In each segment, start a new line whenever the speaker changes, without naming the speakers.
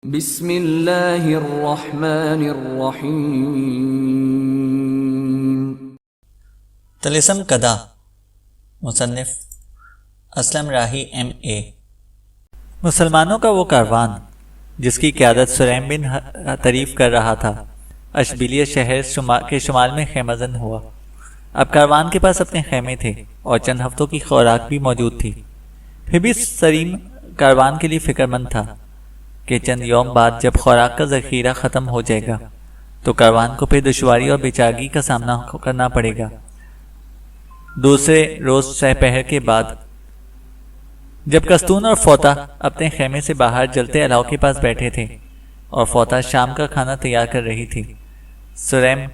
بسم اللہ الرحمن الرحیم۔
طلسم کدا، مصنف اسلم راہی M.A۔ مسلمانوں کا وہ کاروان جس کی قیادت سلیم بن طریف کر رہا تھا اشبیلیہ شہر کے شمال میں خیمہ زن ہوا۔ اب کاروان کے پاس اپنے خیمے تھے اور چند ہفتوں کی خوراک بھی موجود تھی، پھر بھی سلیم کاروان کے لیے فکر مند تھا کہ چند یوم بعد جب خوراک کا ذخیرہ ختم ہو جائے گا تو کاروان کو پھر دشواری اور بے چارگی کا سامنا کرنا پڑے گا۔ دوسرے روز سہ پہر کے بعد جب کستون اور فوطہ اپنے خیمے سے باہر جلتے الاؤ کے پاس بیٹھے تھے اور فوطہ شام کا کھانا تیار کر رہی تھی، سلیم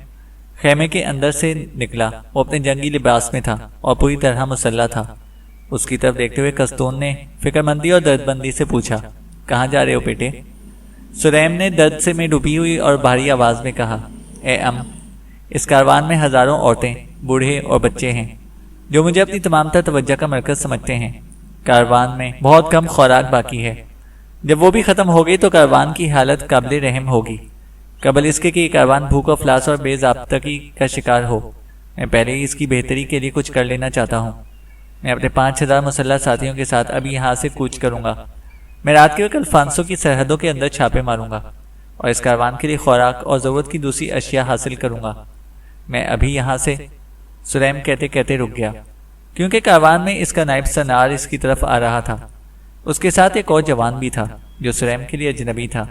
خیمے کے اندر سے نکلا۔ وہ اپنے جنگی لباس میں تھا اور پوری طرح مسلح تھا۔ اس کی طرف دیکھتے ہوئے کستون نے فکر مندی اور درد بندی سے پوچھا، کہاں جا رہے ہو بیٹے؟ سلیم نے درد سے میں ڈوبی ہوئی اور بھاری آواز میں کہا، اے اس کاروان میں ہزاروں عورتیں، بوڑھے اور بچے ہیں جو مجھے اپنی تمام تر توجہ کا مرکز سمجھتے ہیں۔ کاروان میں بہت کم خوراک باقی ہے، جب وہ بھی ختم ہو گئی تو کاروان کی حالت قابل رحم ہوگی، قبل اس کے کہ یہ کاروان بھوک و افلاس اور بے ضابطگی کا شکار ہو۔ میں پہلے ہی اس کی بہتری کے لیے کچھ کر لینا چاہتا ہوں۔ میں اپنے 5000 مسلح ساتھیوں کے ساتھ ابھی یہاں سے کوچ کروں گا۔ میں رات کے وقت الفانسو کی سرحدوں کے اندر چھاپے ماروں گا اور اس کاروان کے لیے خوراک اور ضرورت کی دوسری اشیاء حاصل کروں گا۔ میں ابھی یہاں سے، سلیم کہتے کہتے رک گیا، کیونکہ کاروان میں اس کا نائب سنار اس کی طرف آ رہا تھا۔ اس کے ساتھ ایک اور جوان بھی تھا جو سلیم کے لیے اجنبی تھا۔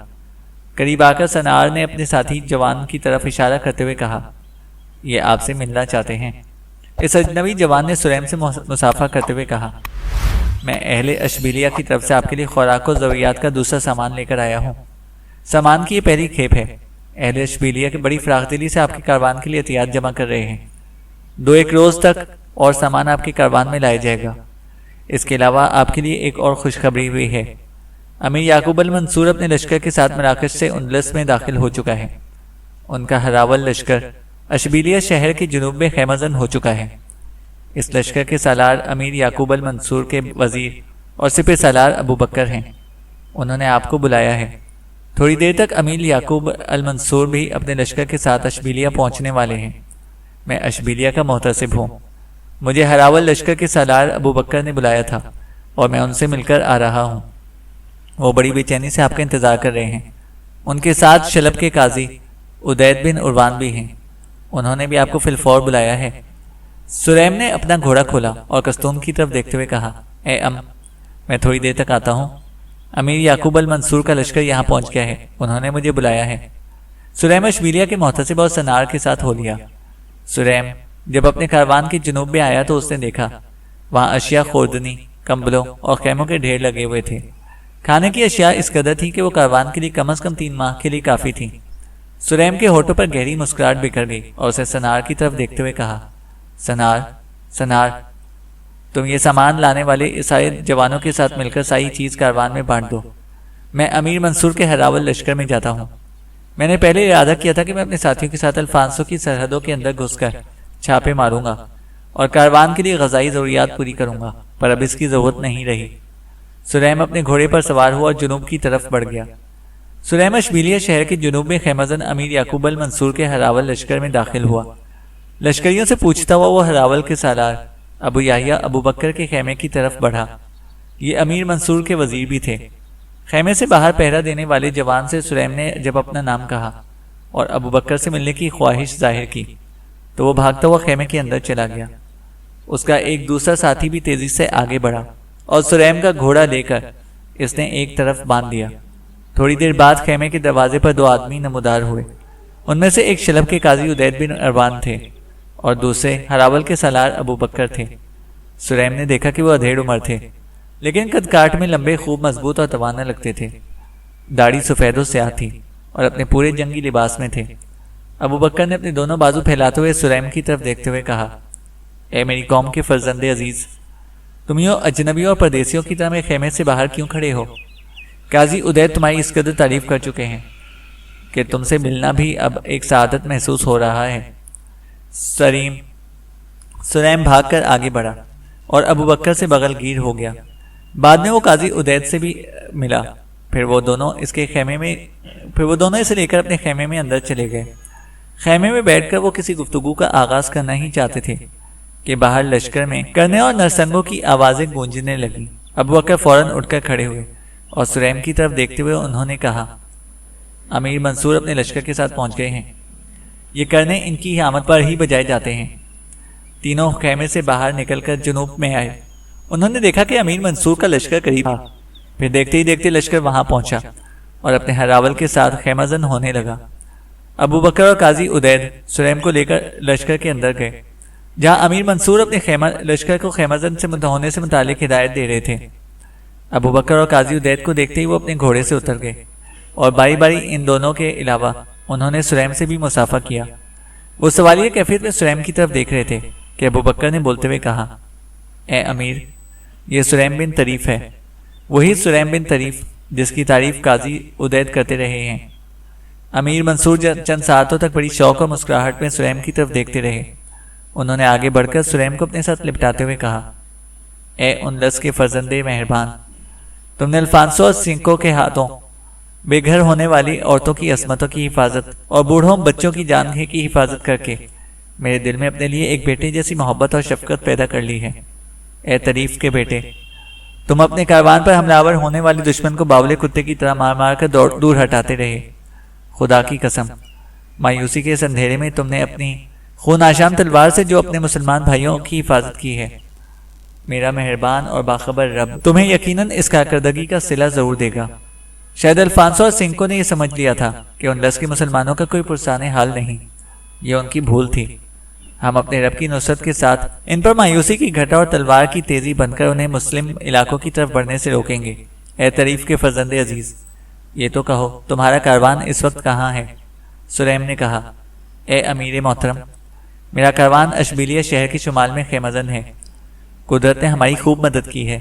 قریب آ کر سنار نے اپنے ساتھی جوان کی طرف اشارہ کرتے ہوئے کہا، یہ آپ سے ملنا چاہتے ہیں۔ اس اجنبی جوان نے سلیم سے مصافحہ کرتے ہوئے کہا، میں اہل اشبیلیہ کی طرف سے آپ کے لیے خوراک و ضروریات کا دوسرا سامان لے کر آیا ہوں۔ سامان کی یہ پہلی کھیپ ہے۔ اہل اشبیلیہ کی بڑی فراخ دلی سے آپ کے کاروان کے لیے احتیاط جمع کر رہے ہیں۔ 2-1 روز تک اور سامان آپ کے کاروان میں لایا جائے گا۔ اس کے علاوہ آپ کے لیے ایک اور خوشخبری بھی ہے۔ امیر یعقوب المنصور اپنے لشکر کے ساتھ مراکش سے اندلس میں داخل ہو چکا ہے۔ ان کا ہراول لشکر اشبیلیہ شہر کے جنوب میں خیمہ زن ہو چکا ہے۔ اس لشکر کے سالار امیر یعقوب المنصور کے وزیر اور سپہ سالار ابو بکر ہیں۔ انہوں نے آپ کو بلایا ہے۔ تھوڑی دیر تک امیر یعقوب المنصور بھی اپنے لشکر کے ساتھ اشبیلیہ پہنچنے والے ہیں۔ میں اشبیلیہ کا محتسب ہوں۔ مجھے ہراول لشکر کے سالار ابو بکر نے بلایا تھا اور میں ان سے مل کر آ رہا ہوں۔ وہ بڑی بے چینی سے آپ کا انتظار کر رہے ہیں۔ ان کے ساتھ شلب کے قاضی عدید بن عروان بھی ہیں۔ انہوں نے بھی آپ کو فی الفور بلایا ہے۔ سلیم نے اپنا گھوڑا کھولا اور کستون کی طرف دیکھتے ہوئے کہا، اے میں تھوڑی دیر تک آتا ہوں۔ امیر یعقوب المنصور کا لشکر یہاں پہنچ گیا ہے، انہوں نے مجھے بلایا ہے۔ سلیم اشبیلیہ کے محتسب اور سنار کے ساتھ ہو لیا۔ سلیم جب اپنے کاروان کے جنوب میں آیا تو اس نے دیکھا وہاں اشیاء خوردنی، کمبلوں اور خیموں کے ڈھیر لگے ہوئے تھے۔ کھانے کی اشیاء اس قدر تھی کہ وہ کاروان کے لیے کم از کم 3 ماہ کے لیے کافی تھی۔ سلیم کے ہونٹوں پر گہری مسکراہٹ بکھر گئی اور اسے سنار کی طرف دیکھتے ہوئے کہا، سنار تم یہ سامان لانے والے سارے جوانوں کے ساتھ مل کر ساری چیز کاروان میں بانٹ دو۔ میں امیر منصور کے ہراول لشکر میں جاتا ہوں۔ میں نے پہلے ارادہ کیا تھا کہ میں اپنے ساتھیوں کے ساتھ الفانسو کی سرحدوں کے اندر گھس کر چھاپے ماروں گا اور کاروان کے لیے غذائی ضروریات پوری کروں گا، پر اب اس کی ضرورت نہیں رہی۔ سلیم اپنے گھوڑے پر سوار ہوا اور جنوب کی طرف بڑھ گیا۔ سلیم اشبیلیہ شہر کے جنوب میں خیمہ زن امیر یعقوب المنصور کے ہراول لشکر میں داخل ہوا۔ لشکریوں سے پوچھتا ہوا وہ ہراول کے سالار ابو یحییٰ ابو بکر کے خیمے کی طرف بڑھا۔ یہ امیر منصور کے وزیر بھی تھے۔ خیمے سے باہر پہرا دینے والے جوان سے سلیم نے جب اپنا نام کہا اور ابو بکر سے ملنے کی خواہش ظاہر کی تو وہ بھاگتا ہوا خیمے کے اندر چلا گیا۔ اس کا ایک دوسرا ساتھی بھی تیزی سے آگے بڑھا اور سلیم کا گھوڑا لے کر اس نے ایک طرف باندھ دیا۔ تھوڑی دیر بعد خیمے کے دروازے پر 2 آدمی نمودار ہوئے۔ ان میں سے ایک شلب کے قاضی عدید بن عروان تھے اور دوسرے ہراول کے سالار ابو بکر تھے۔ سلیم نے دیکھا کہ وہ ادھیڑ عمر تھے، لیکن قد کاٹ میں لمبے، خوب مضبوط اور توانا لگتے تھے۔ داڑھی سفید و سیاہ تھی اور اپنے پورے جنگی لباس میں تھے۔ ابو بکر نے اپنے دونوں بازو پھیلاتے ہوئے سلیم کی طرف دیکھتے ہوئے کہا، اے میری قوم کے فرزند عزیز، تم یوں اجنبیوں اور پردیسیوں کی طرح میرے خیمے سے باہر کیوں کھڑے ہو؟ قاضی عدید تمہاری اس قدر تعریف کر چکے ہیں کہ تم سے ملنا بھی اب ایک سعادت محسوس ہو رہا ہے۔ سلیم بھاگ کر آگے بڑھا اور ابو بکر سے بغل گیر ہو گیا۔ بعد میں وہ قاضی عدید سے بھی ملا، پھر وہ دونوں اسے لے کر اپنے خیمے میں اندر چلے گئے۔ خیمے میں بیٹھ کر وہ کسی گفتگو کا آغاز کرنا ہی چاہتے تھے کہ باہر لشکر میں کرنے اور نرسنگوں کی آوازیں گونجنے لگیں۔ ابو بکر فوراً اٹھ کر کھڑے ہوئے اور سریم کی طرف دیکھتے ہوئے انہوں نے کہا، امیر منصور اپنے لشکر کے ساتھ پہنچ گئے ہیں۔ یہ کرنے ان کی آمد پر ہی بجائے جاتے ہیں۔ تینوں خیمے سے باہر نکل کر جنوب میں آئے۔ انہوں نے دیکھا کہ امیر منصور کا لشکر قریب تھا۔ پھر دیکھتے ہی دیکھتے لشکر وہاں پہنچا اور اپنے ہراول کے ساتھ خیمہ زن ہونے لگا۔ ابو بکر اور قاضی عدید سریم کو لے کر لشکر کے اندر گئے، جہاں امیر منصور اپنے لشکر کو خیمہ زن سے ہونے سے متعلق ہدایت دے رہے تھے۔ ابو بکر اور قاضی عدید کو دیکھتے ہی وہ اپنے گھوڑے سے اتر گئے اور باری باری ان دونوں کے علاوہ انہوں نے سریم سے بھی مصافحہ کیا۔ وہ سوالیہ کیفیت میں سریم کی طرف دیکھ رہے تھے کہ ابو بکر نے بولتے ہوئے کہا، اے امیر، یہ سریم بن طریف ہے، وہی سریم بن طریف جس کی تعریف قاضی عدید کرتے رہے ہیں۔ امیر منصور چند ساعتوں تک بڑی شوق اور مسکراہٹ میں سریم کی طرف دیکھتے رہے۔ انہوں نے آگے بڑھ کر سریم کو اپنے ساتھ لپٹاتے ہوئے کہا، اے اندلس کے فرزندے مہربان، تم نے الفانسو اور سینکو کے ہاتھوں بے گھر ہونے والی عورتوں کی عصمتوں کی حفاظت اور بوڑھوں بچوں کی جان کی حفاظت کر کے میرے دل میں اپنے لیے ایک بیٹے جیسی محبت اور شفقت پیدا کر لی ہے۔ اے طریف کے بیٹے، تم اپنے کاروان پر حملہ آور ہونے والے دشمن کو باولے کتے کی طرح مار مار کر دور ہٹاتے رہے۔ خدا کی قسم، مایوسی کے اس اندھیرے میں تم نے اپنی خون آشام تلوار سے جو اپنے مسلمان بھائیوں کی حفاظت کی ہے، میرا مہربان اور باخبر رب تمہیں یقیناً اس کارکردگی کا صلہ ضرور دے گا۔ شاید الفانسو اور سینکو نے یہ سمجھ لیا تھا کہ اندلس کے مسلمانوں کا کوئی پرسان حال نہیں، یہ ان کی بھول تھی۔ ہم اپنے رب کی نصرت کے ساتھ ان پر مایوسی کی گھٹا اور تلوار کی تیزی بن کر انہیں مسلم علاقوں کی طرف بڑھنے سے روکیں گے۔ اے طریف کے فرزند عزیز، یہ تو کہو تمہارا کاروان اس وقت کہاں ہے؟ سریم نے کہا، اے امیر محترم، میرا کاروان اشبیلیہ شہر کے شمال میں خیمہ زن ہے۔ قدرت نے ہماری خوب مدد کی ہے۔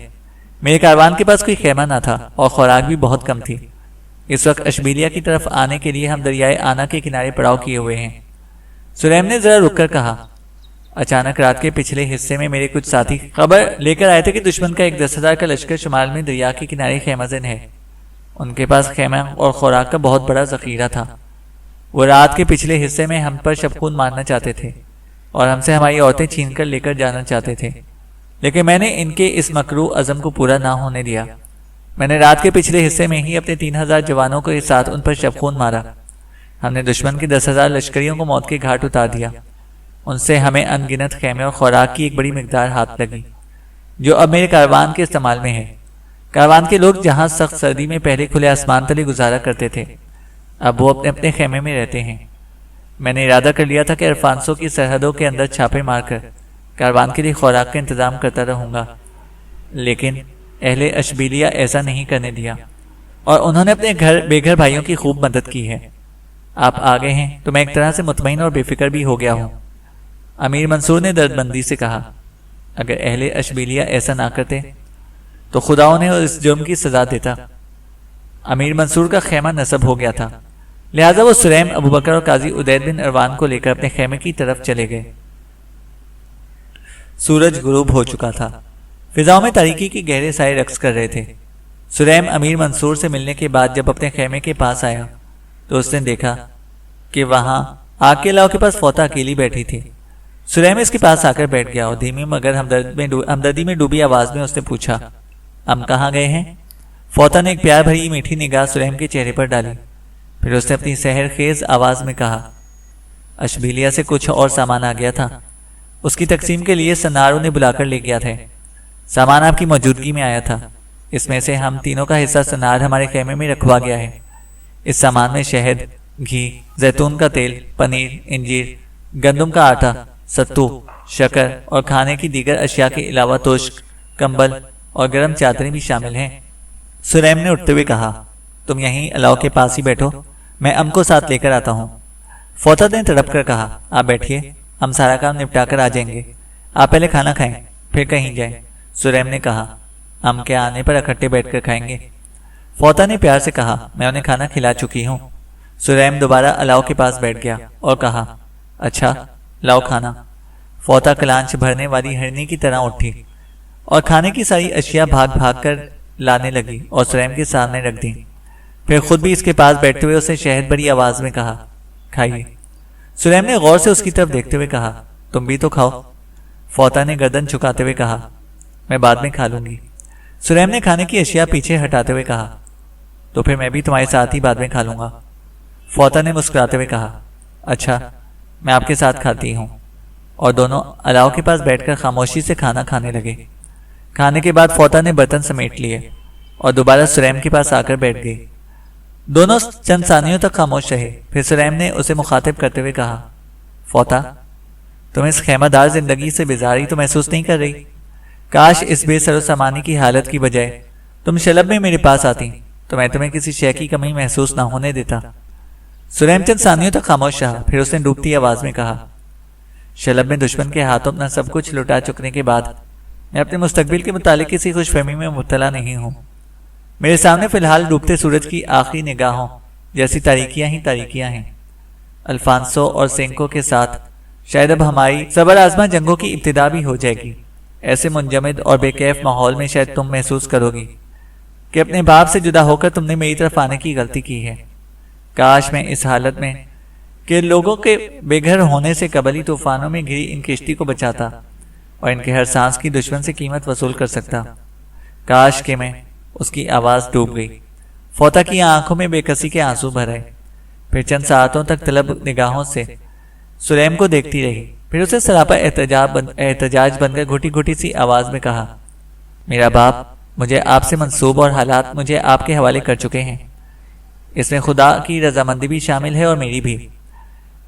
میرے کاروان کے پاس کوئی خیمہ نہ تھا اور خوراک بھی بہت کم تھی۔ اس وقت اشبیلیہ کی طرف آنے کے لیے ہم دریائے آنا کے کنارے پڑاؤ کیے ہوئے ہیں۔ سریم نے ذرا رک کر کہا، اچانک رات کے پچھلے حصے میں میرے کچھ ساتھی خبر لے کر آئے تھے کہ دشمن کا ایک 10,000 کا لشکر شمال میں دریا کے کنارے خیمہ زن ہے۔ ان کے پاس خیمہ اور خوراک کا بہت بڑا ذخیرہ تھا۔ وہ رات کے پچھلے حصے میں ہم پر شبخون مارنا چاہتے تھے اور ہم سے ہماری عورتیں چھین کر لے کر جانا چاہتے تھے، لیکن میں نے ان کے اس مکروہ عزم کو پورا نہ ہونے دیا۔ میں نے رات کے پچھلے حصے میں ہی اپنے 3,000 جوانوں کے ساتھ ان پر شبخون مارا۔ ہم نے دشمن کے 10,000 لشکریوں کو موت کے گھاٹ اتار دیا۔ ان سے ہمیں ان گنت خیمے اور خوراک کی ایک بڑی مقدار ہاتھ لگی، جو اب میرے کاروان کے استعمال میں ہے۔ کاروان کے لوگ جہاں سخت سردی میں پہلے کھلے آسمان تلے گزارا کرتے تھے، اب وہ اپنے اپنے خیمے میں رہتے ہیں۔ میں نے ارادہ کر لیا تھا کہ الفانسو کی سرحدوں کے اندر چھاپے مار کر کاروان کے لیے خوراک کا انتظام کرتا رہوں گا، لیکن اہل اشبیلیہ ایسا نہیں کرنے دیا اور انہوں نے اپنے بے گھر بھائیوں کی خوب مدد کی ہے۔ آپ آگے ہیں تو میں ایک طرح سے مطمئن اور بے فکر بھی ہو گیا ہوں۔ امیر منصور نے درد مندی سے کہا، اگر اہل اشبیلیہ ایسا نہ کرتے تو خدا انہیں اس جرم کی سزا دیتا۔ امیر منصور کا خیمہ نصب ہو گیا تھا، لہذا وہ سریم، ابو بکر اور قاضی عدید بن اروان کو لے کر اپنے خیمے کی طرف چلے گئے۔ سورج غروب ہو چکا تھا، فضاؤں میں تاریکی کے گہرے سائے رقص کر رہے تھے۔ سریم امیر منصور سے ملنے کے بعد جب اپنے خیمے کے پاس آیا تو اس نے دیکھا کہ وہاں آگ کے علاوہ کے پاس فوطہ اکیلی بیٹھی تھی۔ سریم اس کے پاس آ کر بیٹھ گیا اور دھیمی مگر ہمدردی میں ڈوبی آواز میں اس نے پوچھا، ہم کہاں گئے ہیں؟ فوطہ نے ایک پیار بھری میٹھی نگاہ سریم کے چہرے پر ڈالی، پھر اس نے اپنی سحر خیز آواز میں کہا، اشبیلیہ سے کچھ اور سامان آ گیا تھا، اس کی تقسیم کے لیے سنار انہیں بلا کر لے گیا تھا۔ سامان آپ کی موجودگی میں آیا تھا، اس میں سے ہم تینوں کا حصہ سنار ہمارے خیمے میں رکھوا گیا ہے۔ اس سامان میں شہد، گھی، زیتون کا تیل، پنیر، انجیر، گندم کا آٹا، ستو، شکر اور کھانے کی دیگر اشیاء کے علاوہ توشک، کمبل اور گرم چادریں بھی شامل ہیں۔ سریم نے اٹھتے ہوئے کہا، تم یہیں الاؤ کے پاس ہی بیٹھو، میں ام کو ساتھ لے کر آتا ہوں۔ فوطہ نے تڑپ کر کہا، آپ بیٹھیے، ہم سارا کام نپٹا کر آ جائیں گے، آپ پہلے کھانا کھائیں پھر کہیں جائیں۔ سریم نے کہا، ہم کے آنے پر اکٹھے بیٹھ کر کھائیں گے۔ فوطہ نے پیار سے کہا، میں انہیں کھانا کھلا چکی ہوں۔ سریم دوبارہ الاؤ کے پاس بیٹھ گیا اور کہا، اچھا لاؤ کھانا۔ فوطہ کلانچ بھرنے والی ہرنی کی طرح اٹھی اور کھانے کی ساری اشیاء بھاگ بھاگ کر لانے لگی اور سریم کے سامنے رکھ دی۔ پھر خود بھی اس کے پاس بیٹھتے ہوئے اسے شہد بڑی آواز میں کہا، کھائیے۔ سلیم نے غور سے اس کی طرف دیکھتے ہوئے کہا، تم بھی تو کھاؤ۔ فوطا نے گردن جھکاتے ہوئے کہا، میں بعد میں کھا لوں گی۔ سلیم نے کھانے کی اشیاء پیچھے ہٹاتے ہوئے کہا، تو پھر میں بھی تمہارے ساتھ ہی بعد میں کھا لوں گا۔ فوطا نے مسکراتے ہوئے کہا، اچھا میں آپ کے ساتھ کھاتی ہوں۔ اور دونوں الاؤ کے پاس بیٹھ کر خاموشی سے کھانا کھانے لگے۔ کھانے کے بعد فوطا نے برتن سمیٹ لیے اور دوبارہ سلیم کے پاس آ کر بیٹھ گئی۔ دونوں چند ثانیوں تک خاموش رہے۔ پھر سلیم نے اسے مخاطب کرتے ہوئے کہا، فوطا تم اس خیمہ دار زندگی سے بیزاری تو محسوس نہیں کر رہی؟ کاش اس بے سر و سامانی کی حالت کی بجائے تم شلب میں میرے پاس آتی تو میں تمہیں کسی شے کی کمی محسوس نہ ہونے دیتا۔ سلیم چند ثانیوں تک خاموش رہا، پھر اس نے ڈوبتی آواز میں کہا، شلب میں دشمن کے ہاتھوں اپنا سب کچھ لٹا چکنے کے بعد میں اپنے مستقبل کے متعلق کسی خوش فہمی میں مبتلا نہیں ہوں۔ میرے سامنے فی الحال ڈوبتے سورج کی آخری نگاہوں جیسی تاریکیاں ہی تاریکیاں ہیں۔ الفانسو اور سینکو کے ساتھ شاید اب ہماری صبر آزما جنگوں کی ابتدا بھی ہو جائے گی۔ ایسے منجمد اور بے کیف ماحول میں شاید تم محسوس کرو گی کہ اپنے باپ سے جدا ہو کر تم نے میری طرف آنے کی غلطی کی ہے۔ کاش میں اس حالت میں کہ لوگوں کے بے گھر ہونے سے قبل ہی طوفانوں میں گھری ان کشتی کو بچاتا اور ان کے ہر سانس کی دشمن سے قیمت وصول کر سکتا۔ کاش کہ میں اس کی آواز ڈوب گئی۔ فوطا کی آنکھوں میں بے کسی کے آنسو بھر آئے۔ پھر چند ساعتوں تک طلب نگاہوں سے سلیم کو دیکھتی رہی، پھر اسے سراپا احتجاج بن کر گھٹی گھٹی سی آواز میں کہا، میرا باپ مجھے آپ سے منسوب اور حالات مجھے آپ کے حوالے کر چکے ہیں۔ اس میں خدا کی رضامندی بھی شامل ہے اور میری بھی۔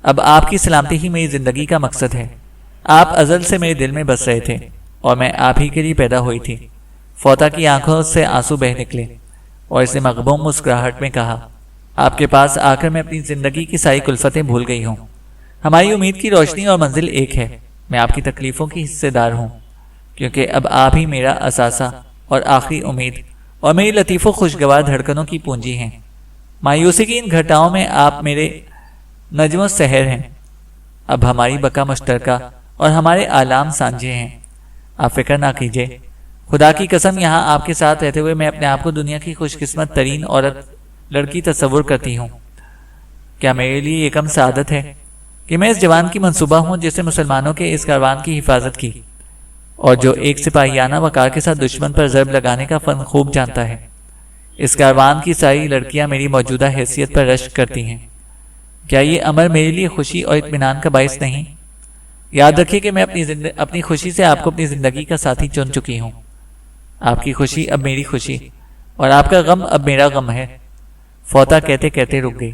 اب آپ کی سلامتی ہی میری زندگی کا مقصد ہے۔ آپ ازل سے میرے دل میں بس رہے تھے اور میں آپ ہی کے لیے پیدا ہوئی تھی۔ فوطا کی آنکھوں سے آنسو بہہ نکلے اور اس نے مغبوم مسکراہٹ میں کہا، آپ کے پاس آ کر میں اپنی زندگی کی ساری کلفتیں بھول گئی ہوں۔ ہماری امید کی روشنی اور منزل ایک ہے۔ میں آپ کی تکلیفوں کی حصے دار ہوں کیونکہ اب آپ ہی میرا اثاثہ اور آخری امید اور میری لطیف و خوشگوار دھڑکنوں کی پونجی ہیں۔ مایوسی کی ان گھٹاؤں میں آپ میرے نجم و سحر ہیں۔ اب ہماری بقا مشترکہ اور ہمارے آلام سانجھے ہیں۔ آپ فکر نہ کیجیے، خدا کی قسم یہاں آپ کے ساتھ رہتے ہوئے میں اپنے آپ کو دنیا کی خوش قسمت ترین عورت لڑکی تصور کرتی ہوں۔ کیا میرے لیے یہ کم سعادت ہے کہ میں اس جوان کی منصوبہ ہوں جس نے مسلمانوں کے اس کاروان کی حفاظت کی اور جو ایک سپاہیانہ وقار کے ساتھ دشمن پر ضرب لگانے کا فن خوب جانتا ہے۔ اس کاروان کی ساری لڑکیاں میری موجودہ حیثیت پر رشک کرتی ہیں۔ کیا یہ امر میرے لیے خوشی اور اطمینان کا باعث نہیں؟ یاد رکھیے کہ میں اپنی خوشی سے آپ کو اپنی زندگی کا ساتھی چن چکی ہوں۔ آپ کی خوشی اب میری خوشی اور آپ کا غم اب میرا غم ہے۔ فوطا کہتے کہتے رک گئی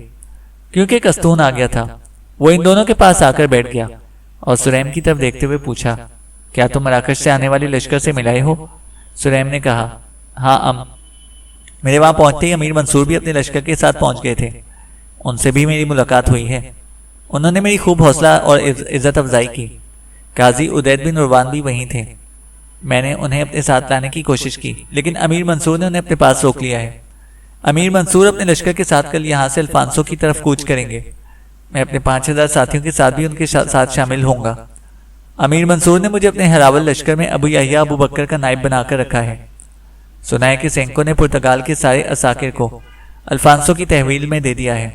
کیونکہ کستون آ گیا تھا۔ وہ ان دونوں کے پاس آ کر بیٹھ گیا اور سلیم کی طرف دیکھتے ہوئے پوچھا، کیا تم مراکش سے آنے والے لشکر سے ملائے ہو؟ سلیم نے کہا، ہاں میرے وہاں پہنچتے ہی امیر منصور بھی اپنے لشکر کے ساتھ پہنچ گئے تھے۔ ان سے بھی میری ملاقات ہوئی ہے۔ انہوں نے میری خوب حوصلہ اور عزت افزائی کی۔ قاضی عدید بن عروان بھی وہیں تھے۔ میں نے انہیں اپنے ساتھ لانے کی کوشش کی لیکن امیر منصور نے انہیں اپنے پاس روک لیا ہے۔ امیر منصور اپنے لشکر کے ساتھ کل یہاں سے الفانسو کی طرف کوچ کریں گے۔ میں اپنے 5000 ساتھیوں کے ساتھ بھی ان کے ساتھ شامل ہوں گا۔ امیر منصور نے مجھے اپنے ہراول لشکر میں ابو یحییٰ ابو بکر کا نائب بنا کر رکھا ہے۔ سنا ہے کہ سینکو نے پرتگال کے سارے عساکر کو الفانسو کی تحویل میں دے دیا ہے۔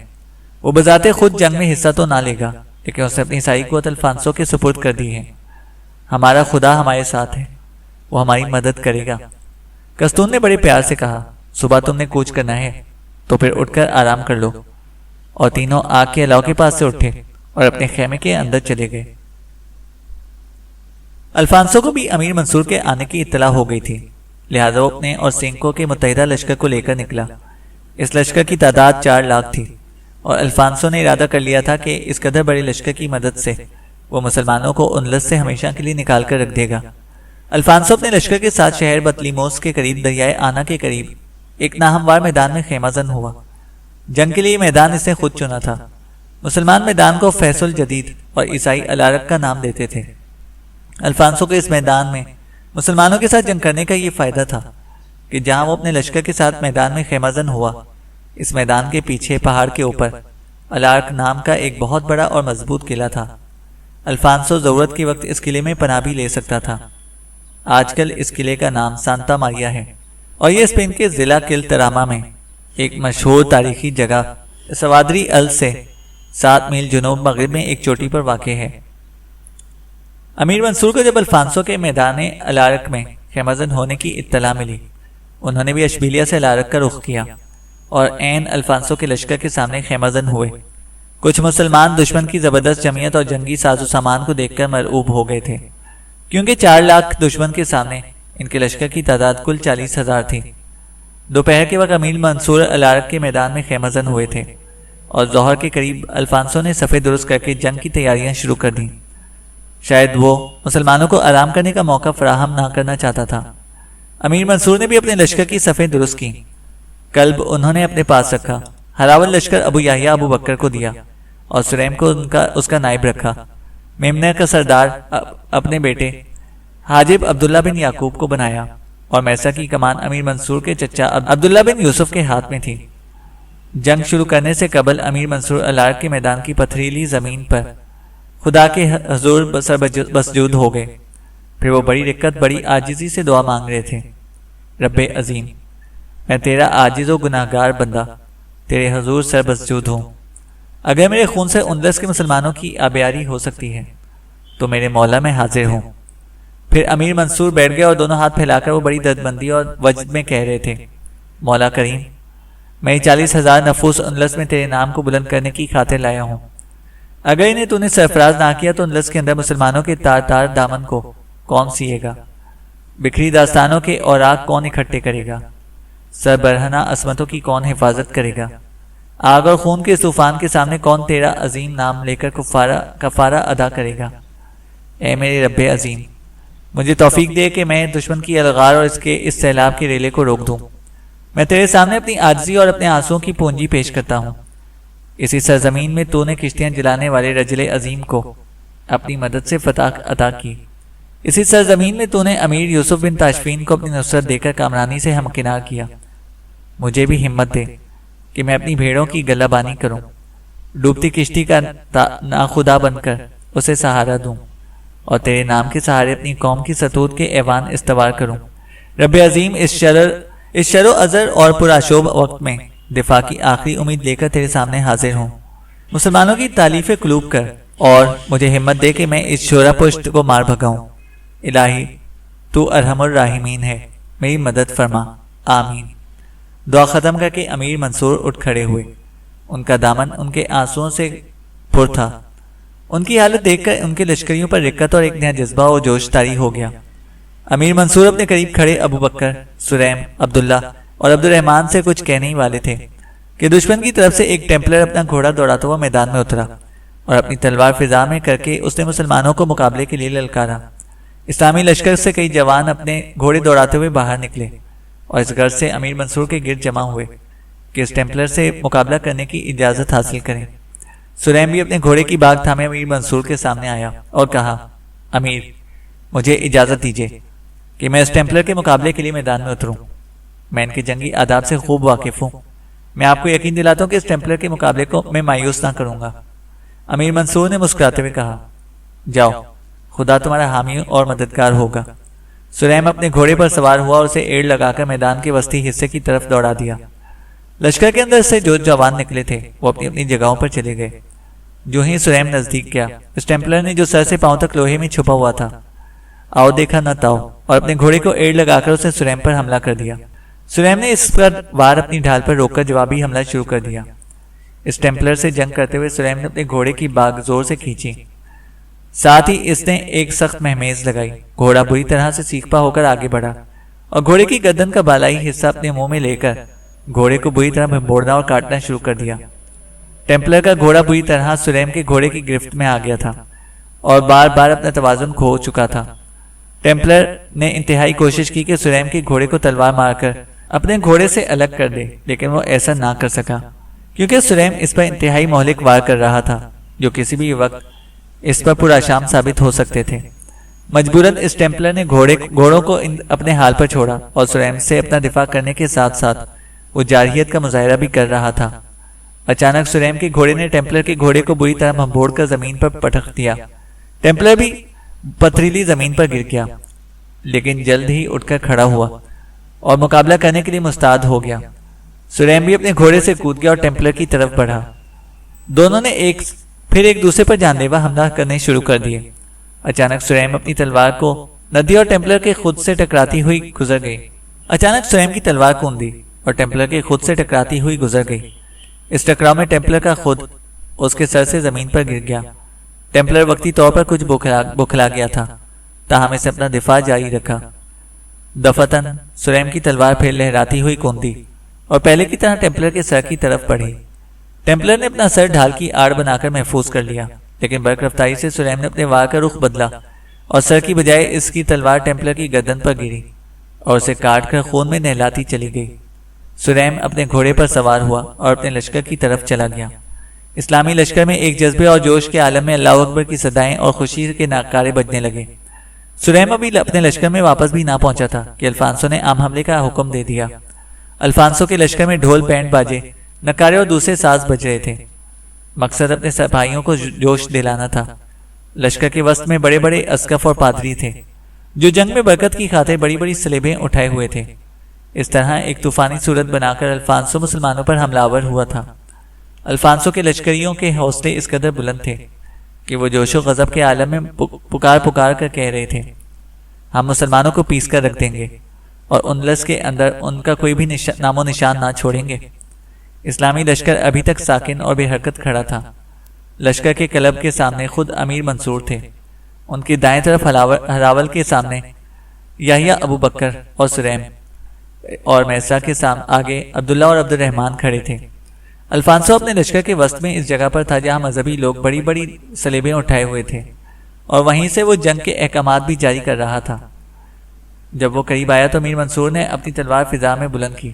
وہ بذات خود جنگ میں حصہ تو نہ لے گا لیکن اس نے اپنی ساری قوت الفانسو کے سپرد کر دی ہے۔ ہمارا خدا ہمارے ساتھ ہے، وہ ہماری مدد کرے گا۔ کستون نے بڑے پیار سے کہا، صبح تم نے کوچ کرنا ہے تو پھر اٹھ کر آرام کر لو۔ اور تینوں آگ کے الاؤ کے پاس سے اٹھے اور اپنے خیمے کے اندر چلے گئے۔ الفانسو کو بھی امیر منصور کے آنے کی اطلاع ہو گئی تھی، لہذا وہ اپنے اور سینکو کے متحدہ لشکر کو لے کر نکلا۔ اس لشکر کی تعداد 4 لاکھ تھی اور الفانسو نے ارادہ کر لیا تھا کہ اس قدر بڑے لشکر کی مدد سے وہ مسلمانوں کو اندلس سے ہمیشہ کے لیے نکال کر رکھ دے گا۔ الفانسو اپنے لشکر کے ساتھ شہر بطلیموس کے قریب دریائے آنا کے قریب ایک ناہموار میدان میں خیمہ زن ہوا۔ جنگ کے لیے میدان اس نے خود چنا تھا۔ مسلمان میدان کو فیصل الجدید اور عیسائی الارق کا نام دیتے تھے۔ الفانسو کو اس میدان میں مسلمانوں کے ساتھ جنگ کرنے کا یہ فائدہ تھا کہ جہاں وہ اپنے لشکر کے ساتھ میدان میں خیمہ زن ہوا، اس میدان کے پیچھے پہاڑ کے اوپر الارق نام کا ایک بہت بڑا اور مضبوط قلعہ تھا۔ الفانسو ضرورت کے وقت اس قلعے میں پناہ بھی لے سکتا تھا۔ آج کل اس قلعے کا نام سانتا ماریا ہے اور یہ اسپین کے ضلع کل تراما میں ایک مشہور تاریخی جگہ سوادری ال سے 7 میل جنوب مغرب میں ایک چوٹی پر واقع ہے۔ امیر منصور کو جب الفانسو کے میدان الارک میں خیمہ زن ہونے کی اطلاع ملی، انہوں نے بھی اشبیلیہ سے الارک کا رخ کیا اور عین الفانسو کے لشکر کے سامنے خیمہ زن ہوئے۔ کچھ مسلمان دشمن کی زبردست جمعیت اور جنگی ساز و سامان کو دیکھ کر مرعوب ہو گئے تھے، کیونکہ 4 لاکھ دشمن کے سامنے ان کے لشکر کی تعداد کل 40,000 تھی۔ دوپہر کے وقت امیر منصور الارک کے میدان میں خیمہ زن ہوئے تھے اور ظہر کے قریب الفانسو نے صفیں درست کر کے جنگ کی تیاریاں شروع کر دیں۔ شاید وہ مسلمانوں کو آرام کرنے کا موقع فراہم نہ کرنا چاہتا تھا۔ امیر منصور نے بھی اپنے لشکر کی صفیں درست کی۔ کلب انہوں نے اپنے پاس رکھا، ہراول لشکر ابو یحییٰ ابو بکر کو دیا اور سلیم کو اس کا نائب رکھا۔ میمنہ کا سردار اپنے بیٹے حاجب عبداللہ بن یعقوب کو بنایا اور میسا کی کمان امیر منصور کے چچا عبداللہ بن یوسف کے ہاتھ میں تھی۔ جنگ شروع کرنے سے قبل امیر منصور الارک کے میدان کی پتھریلی زمین پر خدا کے حضور مسجود ہو گئے۔ پھر وہ بڑی رکت بڑی عاجزی سے دعا مانگ رہے تھے، رب عظیم، میں تیرا عاجز و گناہگار بندہ تیرے حضور سر مسجود ہوں۔ اگر میرے خون سے اندلس کے مسلمانوں کی آبیاری ہو سکتی ہے تو میرے مولا میں حاضر ہوں۔ پھر امیر منصور بیٹھ گئے اور دونوں ہاتھ پھیلا کر وہ بڑی دردمندی اور وجد میں کہہ رہے تھے، مولا کریم، میں 40,000 نفوس اندلس میں تیرے نام کو بلند کرنے کی خاطر لایا ہوں۔ اگر انہیں تو نے سرفراز نہ کیا تو اندلس کے اندر مسلمانوں کے تار دامن کو کون سیے گا؟ بکھری داستانوں کے اوراق کون اکٹھے کرے گا؟ سر برہنہ عصمتوں کی کون حفاظت کرے گا؟ آگ اور خون کے طوفان کے سامنے کون تیرا عظیم نام لے کر کفارہ ادا کرے گا؟ اے میرے رب عظیم، مجھے توفیق دے کہ میں دشمن کی الغار اور اس سیلاب کے ریلے کو روک دوں۔ میں تیرے سامنے اپنی عاجزی اور اپنے آنسوؤں کی پونجی پیش کرتا ہوں۔ اسی سرزمین میں تو نے کشتیاں جلانے والے رجل عظیم کو اپنی مدد سے فتح عطا کی۔ اسی سرزمین میں تو نے امیر یوسف بن تاشفین کو اپنی نصرت دے کر کامرانی سے ہمکنار کیا۔ مجھے بھی ہمت دے کہ میں اپنی بھیڑوں کی گلہ بانی کروں، ڈوبتی کشتی کا ناخدا بن کر اسے سہارا دوں اور تیرے نام کے سہارے اپنی قوم کی ستوت کے ایوان استوار کروں۔ رب عظیم، اس شر و ازر اور پرآشوب وقت میں دفاع کی آخری امید لے کر تیرے سامنے حاضر ہوں۔ مسلمانوں کی تالیف قلوب کر اور مجھے ہمت دے کہ میں اس شورا پشت کو مار بھگاؤں۔ الہی، تو ارحم الراحمین ہے، میری مدد فرما، آمین۔ دعا ختم کر کے امیر منصور اٹھ کھڑے ہوئے۔ ان کا دامن ان کے آنسوؤں سے پر تھا۔ ان کی حالت دیکھ کر ان کے لشکریوں پر رکت اور ایک نیا جذبہ و جوش طاری ہو گیا۔ امیر منصور اپنے قریب کھڑے ابو بکر، سلیم، عبداللہ اور عبد الرحمن سے کچھ کہنے ہی والے تھے کہ دشمن کی طرف سے ایک ٹیمپلر اپنا گھوڑا دوڑاتا ہوا میدان میں اترا اور اپنی تلوار فضا میں کر کے اس نے مسلمانوں کو مقابلے کے لیے للکارا۔ اسلامی لشکر سے کئی جوان اپنے گھوڑے دوڑاتے ہوئے باہر نکلے اور اس غرض سے امیر منصور کے گرد جمع ہوئے کہ اس ٹیمپلر سے مقابلہ کرنے کی اجازت حاصل کریں۔ سلیم بھی اپنے گھوڑے کی باگ تھامے امیر منصور کے سامنے آیا اور کہا، امیر، مجھے اجازت دیجیے کہ میں اس ٹیمپلر کے مقابلے کے لیے میدان میں اتروں۔ میں ان کے جنگی آداب سے خوب واقف ہوں۔ میں آپ کو یقین دلاتا ہوں کہ اس ٹیمپلر کے مقابلے کو میں مایوس نہ کروں گا۔ امیر منصور نے مسکراتے ہوئے کہا، جاؤ، خدا تمہارا حامی اور مددگار ہوگا۔ سلیم اپنے گھوڑے پر سوار ہوا اور اسے ایڑ لگا کر میدان کے وسطی حصے کی طرف دوڑا دیا۔ لشکر کے اندر سے جو جوان نکلے تھے وہ اپنی اپنی جگہوں پر چلے گئے۔ جو ہی سلیم نزدیک گیا، اس ٹیمپلر نے جو سر سے پاؤں تک لوہے میں چھپا ہوا تھا، آؤ دیکھا نہ تاؤ، اور اپنے گھوڑے کو ایڑ لگا کر اسے سلیم پر حملہ کر دیا۔ سلیم نے اس پر وار اپنی ڈھال پر روک کر جوابی حملہ شروع کر دیا۔ اس ٹیمپلر سے جنگ کرتے ہوئے سلیم نے اپنے گھوڑے کی باگ زور سے کھینچی، ساتھ ہی اس نے ایک سخت مہمیز لگائی۔ گھوڑا بری طرح سے سیکھپا ہو کر آگے بڑھا اور گھوڑے کی گردن کا بالائی حصہ اپنے منہ میں لے کر گھوڑے کو بری طرح بھنبوڑنا اور کاٹنا شروع کر دیا۔ ٹیمپلر کا گھوڑا بری طرح سلیم کے گھوڑے کی گرفت میں آ گیا تھا اور بار بار اپنا توازن کھو چکا تھا۔ ٹیمپلر نے انتہائی کوشش کی کہ سلیم کے گھوڑے کو تلوار مار کر اپنے گھوڑے سے الگ کر دے، لیکن وہ ایسا نہ کر سکا کیونکہ سلیم اس پر انتہائی مہلک وار کر رہا تھا جو کسی بھی وقت اس پر پرآشام ثابت ہو سکتے تھے۔ مجبوراً اس ٹیمپلر نے گھوڑوں کو اپنے حال پر چھوڑا اور سلیم سے اپنا دفاع کرنے کے ساتھ ساتھ وہ جارحیت کا مظاہرہ بھی کر رہا تھا۔ اچانک سلیم کے گھوڑے نے ٹیمپلر کے گھوڑے کو بری طرح بھنبوڑ کر زمین پر پٹخ دیا۔ ٹیمپلر بھی پتھریلی زمین پر گر گیا، لیکن جلد ہی اٹھ کر کھڑا ہوا اور مقابلہ کرنے کے لیے مستعد ہو گیا۔ سریم بھی اپنے گھوڑے سے کود گیا اور ٹیمپلر کی طرف بڑھا۔ دونوں نے ایک دوسرے پر جان لیوا حملہ کرنے شروع کر دیے۔ اچانک سریم اپنی تلوار کو ندی اور ٹیمپلر کے خود سے ٹکراتی ہوئی گزر گئی۔ اچانک سریم کی تلوار کوندی اور ٹیمپلر کے خود سے ٹکراتی ہوئی گزر گئی۔ اس ٹکراؤ میں ٹیمپلر کا خود اس کے سر سے زمین پر گر گیا۔ ٹیمپلر وقتی طور پر کچھ بوکھلا گیا تھا، تاہم اس نے اپنا دفاع جاری رکھا۔ دفعتاً سریم کی تلوار پھر لہراتی ہوئی کوندی اور پہلے کی طرح ٹیمپلر کے سر کی طرف بڑھی۔ ٹیمپلر نے اپنا سر ڈھال کی آڑ بنا کر محفوظ کر لیا، لیکن برق رفتاری سے سریم نے اپنے وار کا رخ بدلا اور سر کی بجائے اس کی تلوار ٹیمپلر کی گردن پر گری اور اسے کاٹ کر خون میں نہلاتی چلی گئی۔ سریم اپنے گھوڑے پر سوار ہوا اور اپنے لشکر کی طرف چلا گیا۔ اسلامی لشکر میں ایک جذبے اور جوش کے عالم میں اللہ اکبر کی صدائیں اور خوشی کے نعرے بجنے لگے۔ سریم ابھی اپنے لشکر میں واپس بھی نہ پہنچا تھا کہ الفانسو نے عام حملے کا حکم دے دیا۔ الفانسو کے لشکر میں ڈھول، بینڈ باجے، نکارے اور دوسرے ساز بج رہے تھے۔ مقصد اپنے سپاہیوں کو جوش دلانا تھا۔ لشکر کے وسط میں بڑے بڑے اسقف اور پادری تھے جو جنگ میں برکت کی خاطر بڑی بڑی صلیبیں اٹھائے ہوئے تھے۔ اس طرح ایک طوفانی صورت بنا کر الفانسو مسلمانوں پر حملہ آور ہوا تھا۔ الفانسو کے لشکریوں کے حوصلے اس قدر بلند تھے کہ وہ جوش و غضب کے عالم میں پکار کر کہہ رہے تھے، ہم مسلمانوں کو پیس کر رکھ دیں گے اور اندلس کے اندر ان کا کوئی بھی نام و نشان نہ چھوڑیں گے۔ اسلامی لشکر ابھی تک ساکن اور بے حرکت کھڑا تھا۔ لشکر کے کلب کے سامنے خود امیر منصور تھے۔ ان کی دائیں طرف ہراول کے سامنے یحییٰ ابو بکر اور سریم اور میسرہ کے آگے عبداللہ اور عبد الرحمن کھڑے تھے۔ الفانسو اپنے لشکر کے وسط میں اس جگہ پر تھا جہاں مذہبی لوگ بڑی بڑی صلیبیں اٹھائے ہوئے تھے اور وہیں سے وہ جنگ کے احکامات بھی جاری کر رہا تھا۔ جب وہ قریب آیا تو امیر منصور نے اپنی تلوار فضا میں بلند کی،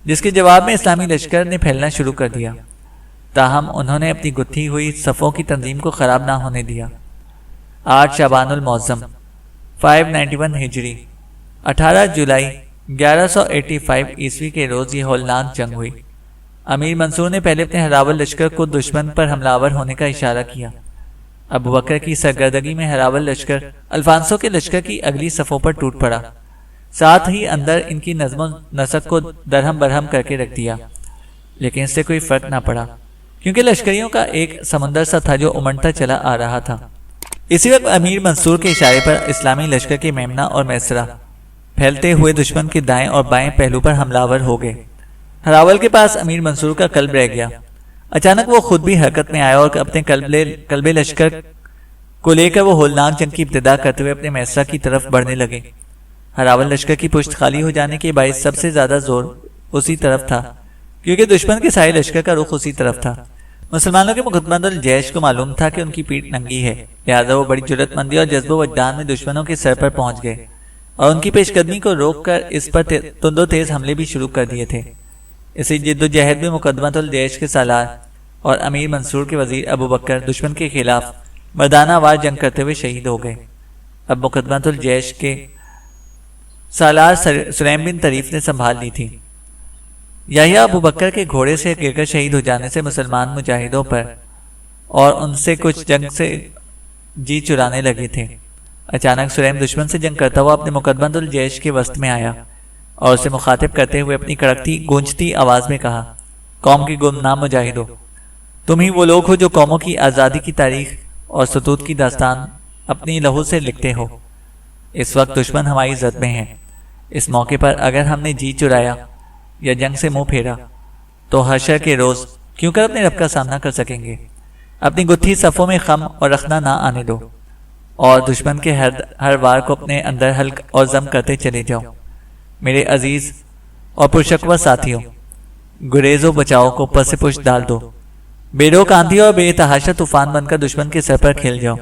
جس کے جواب میں اسلامی لشکر نے پھیلنا شروع کر دیا، تاہم انہوں نے اپنی گتھی ہوئی صفوں کی تنظیم کو خراب نہ ہونے دیا۔ 8 شعبان المعظم 591 ہجری 18 جولائی 1185 عیسوی کے روز یہ ہولناک جنگ ہوئی۔ امیر منصور نے پہلے اپنے ہراول لشکر کو دشمن پر حملہ آور ہونے کا اشارہ کیا۔ ابو بکر کی سرگردگی میں ہراول لشکر الفانسو کے لشکر کی اگلی صفوں پر ٹوٹ پڑا، ساتھ ہی اندر ان کی نظم و نسق کو درہم برہم کر کے رکھ دیا، لیکن اس سے کوئی فرق نہ پڑا کیونکہ لشکریوں کا ایک سمندر سا تھا جو امنڈتا چلا آ رہا تھا۔ اسی وقت امیر منصور کے اشارے پر اسلامی لشکر کے میمنہ اور میسرہ پھیلتے ہوئے دشمن کے دائیں اور بائیں پہلو پر حملہ آور ہو گئے۔ ہراول کے پاس امیر منصور کا قلب رہ گیا۔ اچانک وہ خود بھی حرکت میں آیا اور اپنے قلب لشکر کو لے کر وہ ہولناک جنگ کی ابتدا کرتے ہوئے اپنے میسرہ کی طرف بڑھنے لگے۔ ہراول لشکر کی پشت خالی ہو جانے کے باعث سب سے زیادہ زور اسی طرف تھا کیونکہ دشمن کے سارے لشکر کا رخ اسی طرف تھا۔ مسلمانوں کے مقدمت الجیش کو معلوم تھا کہ ان کی پیٹھ ننگی ہے، لہذا وہ بڑی جرأت مندی اور جذب و وجدان میں دشمنوں کے سر پر پہنچ گئے اور ان کی پیش قدمی کو روک کر اس پر تند و تیز حملے بھی شروع کر دیے تھے۔ اسی جد و جہد میں مقدمت الجیش کے سالار اور امیر منصور کے وزیر ابو بکر دشمن کے خلاف مردانہ وار جنگ کرتے ہوئے شہید ہو گئے۔ اب مقدمت الجیش کے سالار سلیم بن طریف نے سنبھال لی تھی۔ یحییٰ ابو بکر کے گھوڑے سے گر کر شہید ہو جانے سے مسلمان مجاہدوں پر اور ان سے کچھ جنگ سے جی چرانے لگے تھے۔ اچانک سلیم دشمن سے جنگ کرتا ہوا اپنے مقدمت الجیش کے وسط میں آیا اور اسے مخاطب کرتے ہوئے اپنی کڑکتی گونجتی آواز میں کہا، قوم کی گمنام مجاہدوں، تم ہی وہ لوگ ہو جو قوموں کی آزادی کی تاریخ اور ستوت کی داستان اپنی لہو سے لکھتے ہو۔ اس وقت دشمن ہماری زد میں ہے۔ اس موقع پر اگر ہم نے جی چرایا یا جنگ سے منہ پھیرا تو حشر کے روز کیوں کر اپنے رب کا سامنا کر سکیں گے۔ اپنی گتھی صفوں میں خم اور رخنہ نہ آنے دو اور دشمن کے ہر وار کو اپنے اندر حلق اور ضم کرتے چلے جاؤ۔ میرے عزیز اور پرشکوہ ساتھیوں، گریز و بچاؤ کو پس پشت ڈال دو، بے روک آندھی اور بے تحاشا طوفان بن کر دشمن کے سر پر کھیل جاؤ۔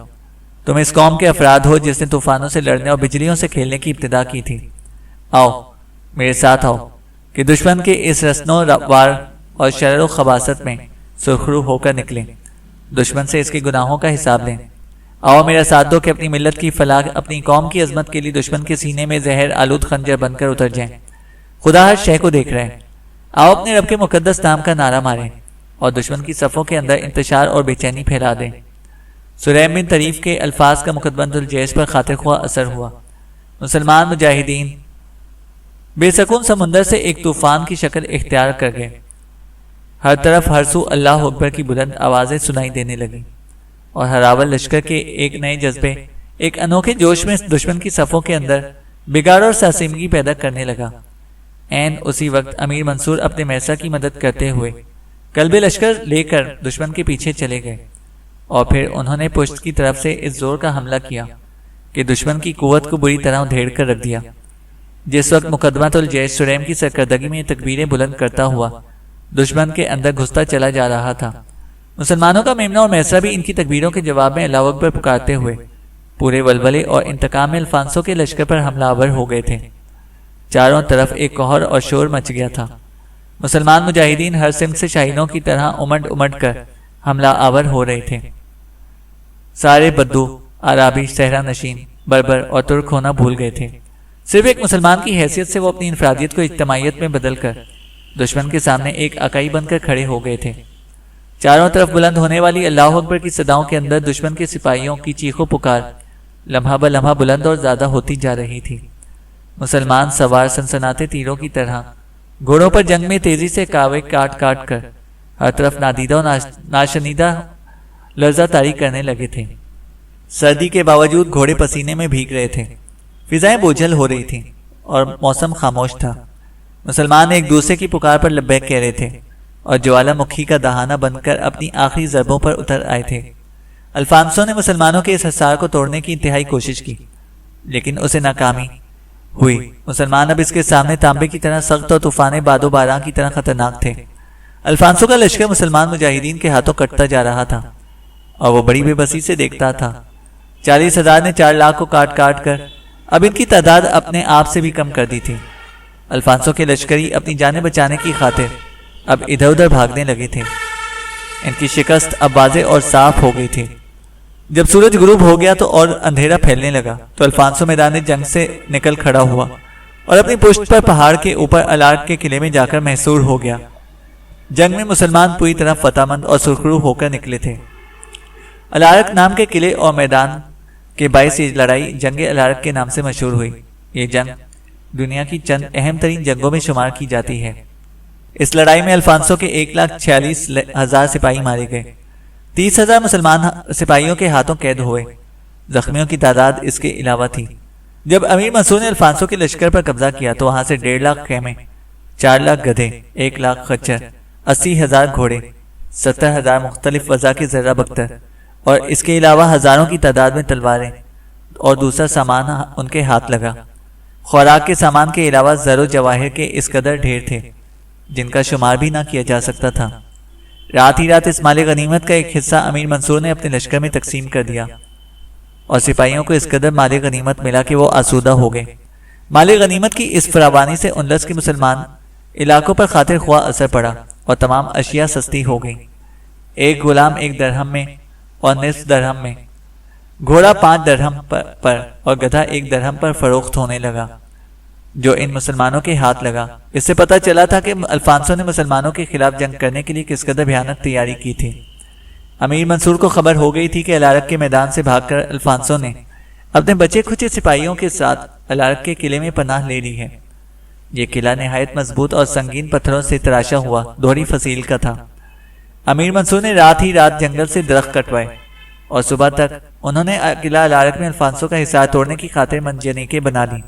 تم اس قوم کے افراد ہو جس نے طوفانوں سے لڑنے اور بجلیوں سے کھیلنے کی ابتدا کی تھی۔ آؤ میرے ساتھ آؤ کہ دشمن کے اس رسن و وار اور شرر و خباثت میں سرخرو ہو کر نکلیں، دشمن سے اس کے گناہوں کا حساب لیں۔ آؤ میرا ساتھ دو کہ اپنی ملت کی فلاح، اپنی قوم کی عظمت کے لیے دشمن کے سینے میں زہر آلود خنجر بن کر اتر جائیں۔ خدا ہر شے کو دیکھ رہے ہیں۔ آؤ اپنے رب کے مقدس نام کا نعرہ ماریں اور دشمن کی صفوں کے اندر انتشار اور بے چینی پھیلا دیں۔ سلیم بن طریف کے الفاظ کا مقدمت الجیش پر خاطر خواہ اثر ہوا۔ مسلمان مجاہدین بے سکون سمندر سے ایک طوفان کی شکل اختیار کر گئے۔ ہر طرف ہر سو اللہ اکبر کی بلند آوازیں سنائی دینے لگیں اور ہراول لشکر کے ایک نئے جذبے، ایک انوکھے جوش میں دشمن کی صفوں کے اندر بگاڑ اور ساسیمگی پیدا کرنے لگا۔ عین اسی وقت امیر منصور اپنے مرثا کی مدد کرتے ہوئے قلب لشکر لے کر دشمن کے پیچھے چلے گئے اور پھر انہوں نے پشت کی طرف سے اس زور کا حملہ کیا کہ دشمن کی قوت کو بری طرح ادھیڑ کر رکھ دیا۔ جس وقت مقدمۃ الجیش سریم کی سرکردگی میں تکبیریں بلند کرتا ہوا دشمن کے اندر گھستا چلا جا رہا تھا، مسلمانوں کا میمنہ اور مرثا بھی ان کی تکبیروں کے جواب میں اللہ اکبر پکارتے ہوئے پورے ولولے اور انتقام میں الفانسو کے لشکر پر حملہ آور ہو گئے تھے۔ چاروں طرف ایک قہر اور شور مچ گیا تھا۔ مسلمان مجاہدین ہر سمت سے شاہینوں کی طرح امڈ امڈ کر حملہ آور ہو رہے تھے۔ سارے بدو، عرابی، صحرا نشین، بربر اور ترک ہونا بھول گئے تھے۔ صرف ایک مسلمان کی حیثیت سے وہ اپنی انفرادیت کو اجتماعیت میں بدل کر دشمن کے سامنے ایک اکائی بن کر کھڑے ہو گئے تھے۔ چاروں طرف بلند ہونے والی اللہ اکبر کی صداؤں کے اندر دشمن کے سپاہیوں کی چیخ و پکار لمحہ بہ لمحہ بلند اور زیادہ ہوتی جا رہی تھی۔ مسلمان سوار سنسناتے تیروں کی طرح گھوڑوں پر جنگ میں تیزی سے کاوے کاٹ کاٹ کر ہر طرف نادیدہ و ناشنیدہ لرزہ طاری کرنے لگے تھے۔ سردی کے باوجود گھوڑے پسینے میں بھیگ رہے تھے، فضائیں بوجھل ہو رہی تھیں اور موسم خاموش تھا۔ مسلمان ایک دوسرے کی پکار پر لبیک کہہ رہے تھے اور جوالا مکھی کا دہانہ بن کر اپنی آخری ضربوں پر اتر آئے تھے۔ الفانسو نے مسلمانوں کے اس حصار کو توڑنے کی انتہائی کوشش کی لیکن اسے ناکامی ہوئی۔ مسلمان اب اس کے سامنے تانبے کی طرح سخت اور طوفان باد و باران کی طرح خطرناک تھے۔ الفانسو کا لشکر مسلمان مجاہدین کے ہاتھوں کٹتا جا رہا تھا اور وہ بڑی بے بسی سے دیکھتا تھا۔ 40,000 نے 4 لاکھ کو کاٹ کاٹ کر اب ان کی تعداد اپنے آپ سے بھی کم کر دی تھی۔ الفانسو کے لشکری اپنی جانیں بچانے کی خاطر اب ادھر ادھر بھاگنے لگے تھے۔ ان کی شکست اب واضح اور صاف ہو گئی تھی۔ جب سورج غروب ہو گیا تو اور اندھیرا پھیلنے لگا تو الفانسو میدان جنگ سے نکل کھڑا ہوا اور اپنی پشت پر پہاڑ کے اوپر الارک کے قلعے میں جا کر محصور ہو گیا۔ جنگ میں مسلمان پوری طرح فتح مند اور سرخرو ہو کر نکلے تھے۔ الارک نام کے قلعے اور میدان کے باعث یہ لڑائی جنگ الارک کے نام سے مشہور ہوئی۔ یہ جنگ دنیا کی چند اہم ترین جنگوں میں شمار کی جاتی ہے۔ اس لڑائی میں الفانسو کے 1,46,000 سپاہی مارے گئے، 30,000 مسلمان سپاہیوں کے ہاتھوں قید ہوئے، زخمیوں کی تعداد اس کے علاوہ تھی۔ جب امیر منصور نے الفانسو کے لشکر پر قبضہ کیا تو وہاں سے 1.5 لاکھ خیمے، 4 لاکھ گدھے، 1 لاکھ خچر، 80,000 گھوڑے، 70,000 مختلف وضع کے زرہ بختر اور اس کے علاوہ ہزاروں کی تعداد میں تلواریں اور دوسرا سامان ان کے ہاتھ لگا۔ خوراک کے سامان کے علاوہ زر و جواہر کے اس قدر ڈھیر تھے جن کا شمار بھی نہ کیا جا سکتا تھا۔ رات ہی رات اس مال غنیمت کا ایک حصہ امیر منصور نے اپنے لشکر میں تقسیم کر دیا اور سپاہیوں کو اس قدر مال غنیمت ملا کہ وہ آسودہ ہو گئے۔ مال غنیمت کی اس فراوانی سے اندلس کے مسلمان علاقوں پر خاطر خواہ اثر پڑا اور تمام اشیاء سستی ہو گئیں۔ ایک غلام 1 درہم میں اور نصف درہم میں، گھوڑا 5 درہم پر اور گدھا 1 درہم پر فروخت ہونے لگا جو ان مسلمانوں کے ہاتھ لگا۔ اس سے پتہ چلا تھا کہ الفانسو نے مسلمانوں کے خلاف جنگ کرنے کے لیے کس قدر بھیانک تیاری کی تھی۔ امیر منصور کو خبر ہو گئی تھی کہ الارک کے میدان سے بھاگ کر الفانسو نے اپنے بچے کھچے سپاہیوں کے ساتھ الارک کے قلعے میں پناہ لے لی ہے۔ یہ قلعہ نہایت مضبوط اور سنگین پتھروں سے تراشا ہوا دوہری فصیل کا تھا۔ امیر منصور نے رات ہی رات جنگل سے درخت کٹوائے اور صبح تک انہوں نے قلعہ الارک میں الفانسو کا حصار توڑنے کی خاطر منجنیقیں بنا لی۔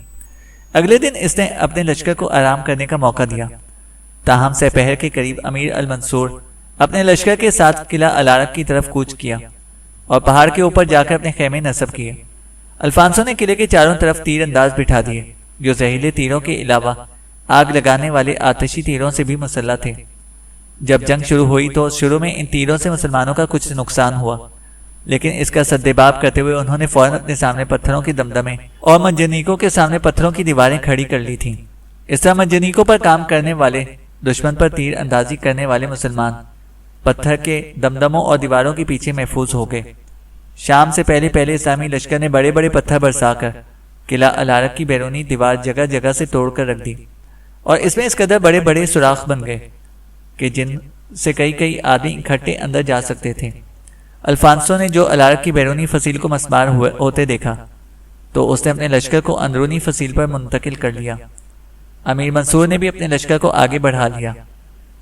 اگلے دن اس نے اپنے لشکر کو آرام کرنے کا موقع دیا، تاہم سپہر کے قریب امیر المنصور اپنے لشکر کے ساتھ قلعہ الارک کی طرف کوچ کیا اور پہاڑ کے اوپر جا کر اپنے خیمے نصب کیے۔ الفانسو نے قلعے کے چاروں طرف تیر انداز بٹھا دیے جو زہریلے تیروں کے علاوہ آگ لگانے والے آتشی تیروں سے بھی مسلح تھے۔ جب جنگ شروع ہوئی تو شروع میں ان تیروں سے مسلمانوں کا کچھ نقصان ہوا، لیکن اس کا سدباب کرتے ہوئے انہوں نے فوراً اپنے سامنے پتھروں کے دمدمے اور منجنیقوں کے سامنے پتھروں کی دیواریں کھڑی کر لی تھیں۔ اس طرح منجنیقوں پر کام کرنے والے، دشمن پر تیر اندازی کرنے والے مسلمان پتھر کے دمدموں اور دیواروں کے پیچھے محفوظ ہو گئے۔ شام سے پہلے اسلامی لشکر نے بڑے بڑے پتھر برسا کر قلعہ الارک کی بیرونی دیوار جگہ جگہ سے توڑ کر رکھ دی اور اس میں اس قدر بڑے بڑے سوراخ بن گئے کہ جن سے کئی آدمی اکٹھے اندر جا سکتے تھے۔ الفانسو نے جو الارک کی بیرونی فصیل کو مسمار ہوتے دیکھا تو اس نے اپنے لشکر کو اندرونی فصیل پر منتقل کر لیا۔ امیر منصور نے بھی اپنے لشکر کو آگے بڑھا لیا۔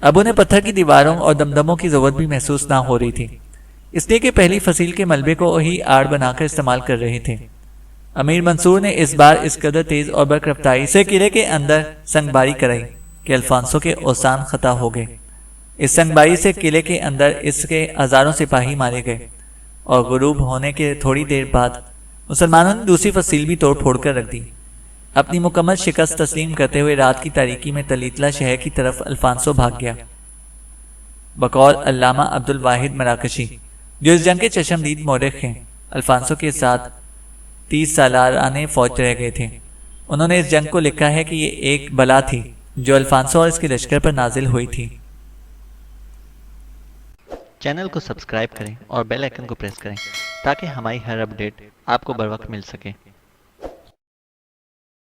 اب انہیں پتھر کی دیواروں اور دمدموں کی ضرورت بھی محسوس نہ ہو رہی تھی، اس لیے کہ پہلی فصیل کے ملبے کو ہی آڑ بنا کر استعمال کر رہے تھے۔ امیر منصور نے اس بار اس قدر تیز اور برق رفتاری سے قلعے کے اندر سنگ باری کرائی کہ الفانسو کے اوسان خطا ہو گئے۔ اس سنگ باری سے قلعے کے اندر اس کے ہزاروں سپاہی مارے گئے، اور غروب ہونے کے تھوڑی دیر بعد مسلمانوں نے دوسری فصیل بھی توڑ پھوڑ کر رکھ دی۔ اپنی مکمل شکست تسلیم کرتے ہوئے رات کی تاریکی میں تلیتلا شہر کی طرف الفانسو بھاگ گیا۔ بقول علامہ عبد الواحد مراکشی، جو اس جنگ کے چشمدید مورخ ہیں، الفانسو کے ساتھ 30 سالارانِ فوج رہ گئے تھے۔ انہوں نے اس جنگ کو لکھا ہے کہ یہ ایک بلا تھی جو الفانسو اور اس کے لشکر پر نازل ہوئی تھی۔
چینل کو سبسکرائب کریں اور بیل آئیکن کو پریس کریں تاکہ ہماری ہر اپڈیٹ آپ کو بر وقت مل سکے۔